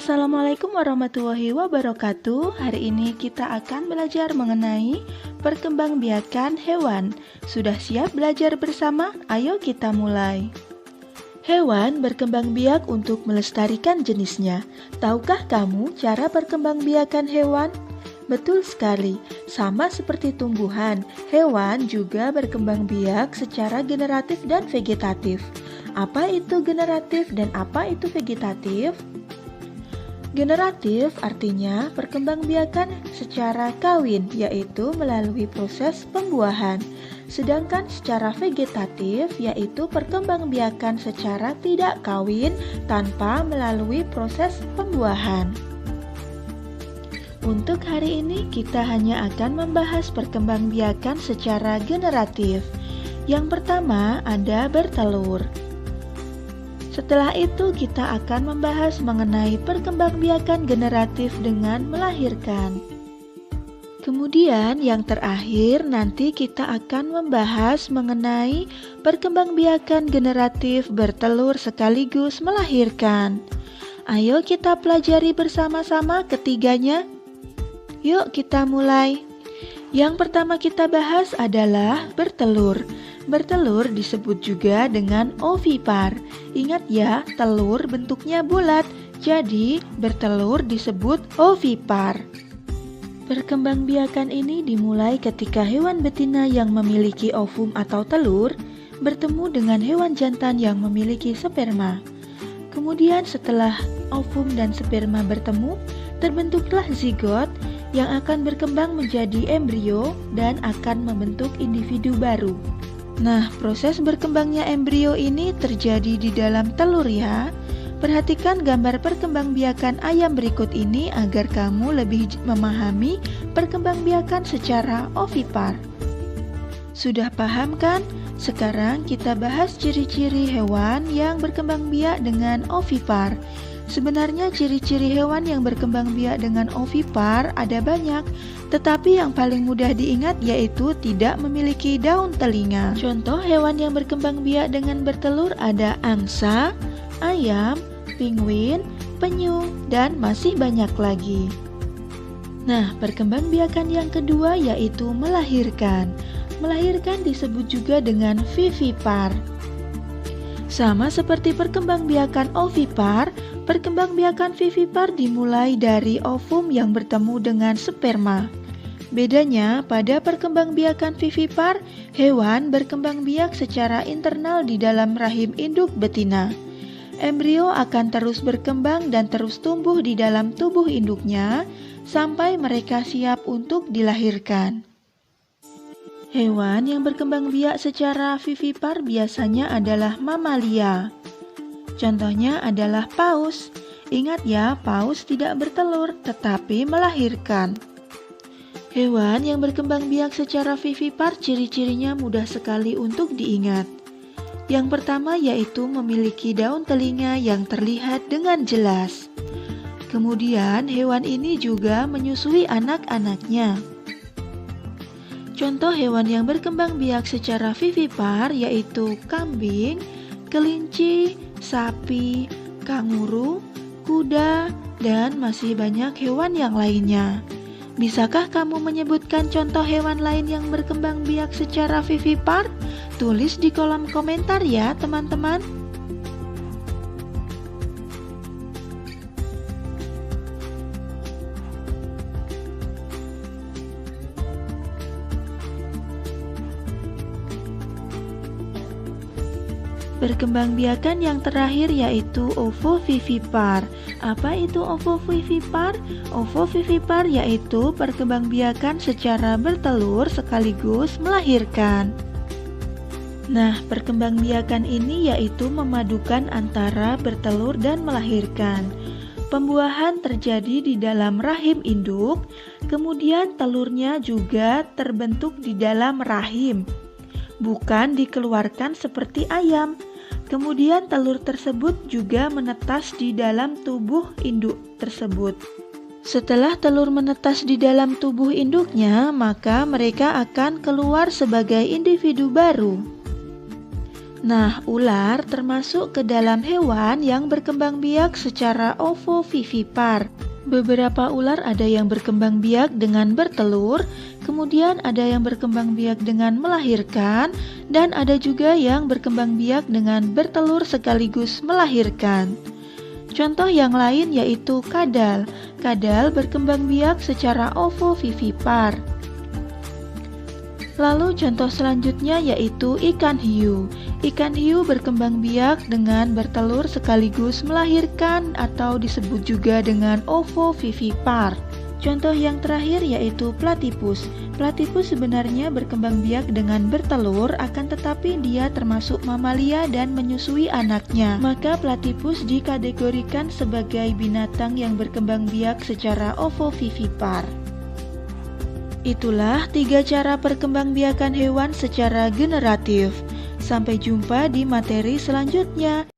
Assalamualaikum warahmatullahi wabarakatuh. Hari ini kita akan belajar mengenai perkembangbiakan hewan. Sudah siap belajar bersama? Ayo kita mulai. Hewan berkembang biak untuk melestarikan jenisnya. Tahukah kamu cara perkembangbiakan hewan? Betul sekali, sama seperti tumbuhan, hewan juga berkembang biak secara generatif dan vegetatif. Apa itu generatif dan apa itu vegetatif? Generatif artinya perkembangbiakan secara kawin, yaitu melalui proses pembuahan. Sedangkan secara vegetatif, yaitu perkembangbiakan secara tidak kawin tanpa melalui proses pembuahan. Untuk hari ini kita hanya akan membahas perkembangbiakan secara generatif. Yang pertama ada bertelur. Setelah itu kita akan membahas mengenai perkembangbiakan generatif dengan melahirkan. Kemudian yang terakhir nanti kita akan membahas mengenai perkembangbiakan generatif bertelur sekaligus melahirkan. Ayo kita pelajari bersama-sama ketiganya. Yuk kita mulai. Yang pertama kita bahas adalah bertelur. Bertelur disebut juga dengan ovipar. Ingat ya, telur bentuknya bulat, jadi bertelur disebut ovipar. Perkembangbiakan ini dimulai ketika hewan betina yang memiliki ovum atau telur bertemu dengan hewan jantan yang memiliki sperma. Kemudian setelah ovum dan sperma bertemu, terbentuklah zigot yang akan berkembang menjadi embrio dan akan membentuk individu baru. Nah, proses berkembangnya embrio ini terjadi di dalam telur ya. Perhatikan gambar perkembangbiakan ayam berikut ini agar kamu lebih memahami perkembangbiakan secara ovipar. Sudah paham kan? Sekarang kita bahas ciri-ciri hewan yang berkembang biak dengan ovipar. Sebenarnya ciri-ciri hewan yang berkembang biak dengan ovipar ada banyak, tetapi yang paling mudah diingat yaitu tidak memiliki daun telinga. Contoh hewan yang berkembang biak dengan bertelur ada angsa, ayam, penguin, penyu, dan masih banyak lagi. Nah, perkembangbiakan yang kedua yaitu melahirkan. Melahirkan disebut juga dengan vivipar. Sama seperti perkembangbiakan ovipar, perkembangbiakan vivipar dimulai dari ovum yang bertemu dengan sperma. Bedanya, pada perkembangbiakan vivipar, hewan berkembang biak secara internal di dalam rahim induk betina. Embrio akan terus berkembang dan terus tumbuh di dalam tubuh induknya sampai mereka siap untuk dilahirkan. Hewan yang berkembang biak secara vivipar biasanya adalah mamalia. Contohnya adalah paus. Ingat ya, paus tidak bertelur tetapi melahirkan. Hewan yang berkembang biak secara vivipar ciri-cirinya mudah sekali untuk diingat. Yang pertama yaitu memiliki daun telinga yang terlihat dengan jelas. Kemudian hewan ini juga menyusui anak-anaknya. Contoh hewan yang berkembang biak secara vivipar yaitu kambing, kelinci, sapi, kanguru, kuda, dan masih banyak hewan yang lainnya. Bisakah kamu menyebutkan contoh hewan lain yang berkembang biak secara vivipar? Tulis di kolom komentar ya teman-teman. Perkembangbiakan yang terakhir yaitu ovovivipar. Apa itu ovovivipar? Ovovivipar yaitu perkembangbiakan secara bertelur sekaligus melahirkan. Nah, perkembangbiakan ini yaitu memadukan antara bertelur dan melahirkan. Pembuahan terjadi di dalam rahim induk, kemudian telurnya juga terbentuk di dalam rahim. Bukan dikeluarkan seperti ayam. Kemudian telur tersebut juga menetas di dalam tubuh induk tersebut. Setelah telur menetas di dalam tubuh induknya, maka mereka akan keluar sebagai individu baru. Nah, ular termasuk ke dalam hewan yang berkembang biak secara ovovivipar. Beberapa ular ada yang berkembang biak dengan bertelur, kemudian ada yang berkembang biak dengan melahirkan, dan ada juga yang berkembang biak dengan bertelur sekaligus melahirkan. Contoh yang lain yaitu kadal. Kadal berkembang biak secara ovovivipar. Lalu contoh selanjutnya yaitu ikan hiu. Ikan hiu berkembang biak dengan bertelur sekaligus melahirkan atau disebut juga dengan ovovivipar. Contoh yang terakhir yaitu platipus. Platipus sebenarnya berkembang biak dengan bertelur, akan tetapi dia termasuk mamalia dan menyusui anaknya. Maka platipus dikategorikan sebagai binatang yang berkembang biak secara ovovivipar. Itulah 3 cara perkembangbiakan hewan secara generatif. Sampai jumpa di materi selanjutnya.